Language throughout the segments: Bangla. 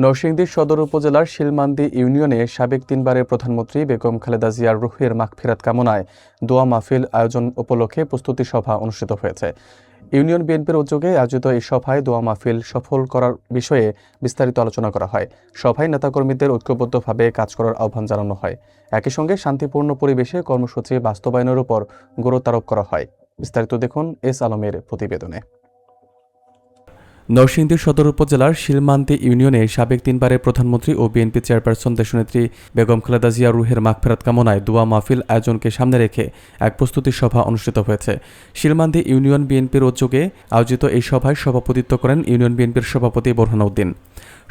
নরসিংদী সদর উপজেলার শিলমান্দি ইউনিয়নে সাবেক তিনবারের প্রধানমন্ত্রী বেগম খালেদা জিয়ার রুহের মাগফিরাত কামনায় দোয়া মাহফিল আয়োজন উপলক্ষে প্রস্তুতি সভা অনুষ্ঠিত হয়েছে। ইউনিয়ন বিএনপির উদ্যোগে আয়োজিত এই সভায় দোয়া মাহফিল সফল করার বিষয়ে বিস্তারিত আলোচনা করা হয়। সভায় নেতাকর্মীদের ঐক্যবদ্ধভাবে কাজ করার আহ্বান জানানো হয়। একই সঙ্গে শান্তিপূর্ণ পরিবেশে কর্মসূচি বাস্তবায়নের উপর গুরুত্ব আরোপ করা হয়। বিস্তারিত দেখুন এস আলমের প্রতিবেদনে। নরসিংদী সদর উপজেলার শিলমান্দি ইউনিয়নে সাবেক তিনবারের প্রধানমন্ত্রী ও বিএনপি চেয়ারপারসন দেশনেত্রী বেগম খালেদা জিয়ার রুহের মাগফিরাত কামনায় দোয়া মাহফিল আয়োজনকে সামনে রেখে এক প্রস্তুতি সভা অনুষ্ঠিত হয়েছে। শিলমান্দি ইউনিয়ন বিএনপির উদ্যোগে আয়োজিত এই সভায় সভাপতিত্ব করেন ইউনিয়ন বিএনপির সভাপতি বোরহান উদ্দিন।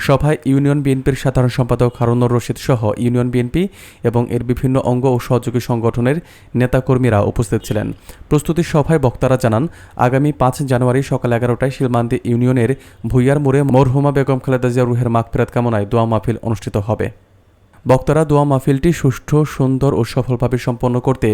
সভায় ইউনিয়ন বিএনপির সাধারণ সম্পাদক হারুনুর রশিদ সহ ইউনিয়ন বিএনপি এবং এর বিভিন্ন অঙ্গ ও সহযোগী সংগঠনের নেতাকর্মীরা উপস্থিত ছিলেন। প্রস্তুতি সভায় বক্তারা জানান, আগামী 5 জানুয়ারি সকাল 11টায় শিলমান্দি ইউনিয়নের ভুইয়ার মোড়ে মরহুমা বেগম খালেদা জিয়ার রুহের মাগফিরাত কামনায় দোয়া মাহফিল অনুষ্ঠিত হবে। বক্তারা দোয়া মাহফিলটি সুষ্ঠু, সুন্দর ও সফলভাবে সম্পন্ন করতে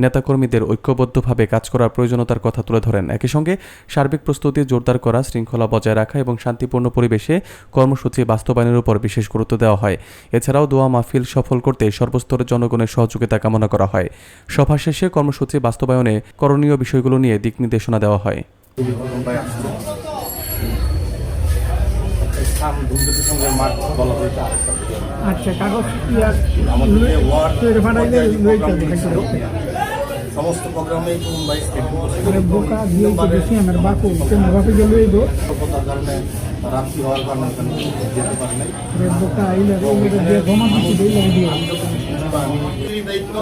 নেতাকর্মীদের ঐক্যবদ্ধভাবে কাজ করার প্রয়োজনীয়তার কথা তুলে ধরেন। একই সঙ্গে সার্বিক প্রস্তুতি জোরদার করা, শৃঙ্খলা বজায় রাখা এবং শান্তিপূর্ণ পরিবেশে কর্মসূচি বাস্তবায়নের উপর বিশেষ গুরুত্ব দেওয়া হয়। এছাড়াও দোয়া মাহফিল সফল করতে সর্বস্তরের জনগণের সহযোগিতা কামনা করা হয়। সভা শেষে কর্মসূচি বাস্তবায়নে করণীয় বিষয়গুলো নিয়ে দিক নির্দেশনা দেওয়া হয়। আচ্ছা, কাগজ সমস্ত প্রোগ্রামে বোকা দিয়ে বেশি আমার বাকু বাপে গেল কারণে রাত্রি হওয়ার কারণে যেতে পারে নাই। বোকা আইলে জমা দিতে দিয়ে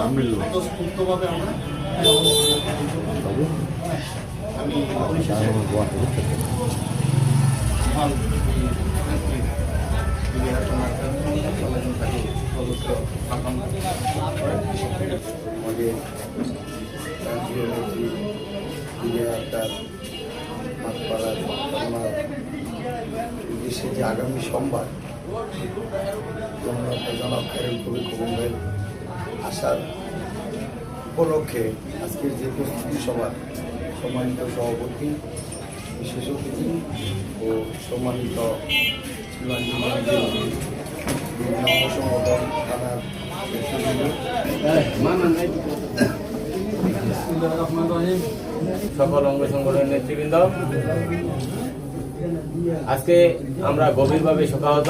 আমি সুস্থভাবে দেশে যে আগামী সোমবার জনাব খায়রুল কবির খোকনের আসার উপলক্ষে আজকের যে প্রস্তুতি সভা সম্মানিত সভাপতি, বিশেষ অতিথি ও সম্মানিত বিভিন্ন সংগঠন থানার সকল অঙ্গ সংগঠনের নেতৃবৃন্দ, আজকে আমরা গভীরভাবে শোকাহত,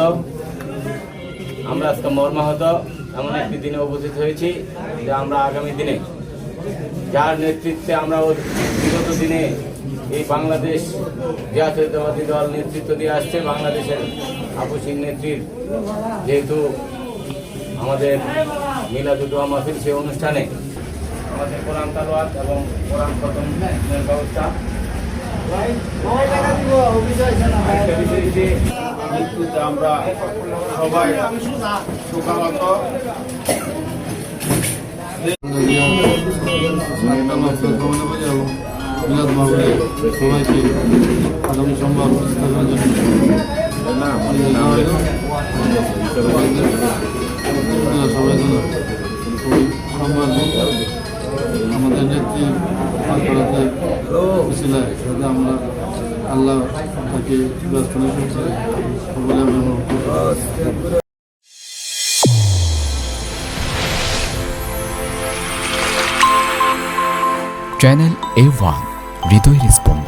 আমরা আজকে মর্মাহত এমন একটি দিনে উপস্থিত হয়েছি যে আমরা আগামী দিনে যার নেতৃত্বে আমরা বিগত দিনে এই বাংলাদেশ জাতীয়তাবাদী দল নেতৃত্ব দিয়ে আসছে, বাংলাদেশের আপসীন নেত্রীর যেহেতু আমাদের মিলাদুল দোয়া মাহফিল, সেই অনুষ্ঠানে আমাদের কোরআন তালাওয়াত এবং কোরআন খতমের ব্যবস্থা, মৃত্যুতে আমরা সবাই শোকাহত। সবাইকে আগামী সোমবার আমাদের নেত্রী আমরা আল্লাহ তাকে ব্যস্ত বলে আমি চ্যানেল A1 হৃদয়ের স্পন্দন।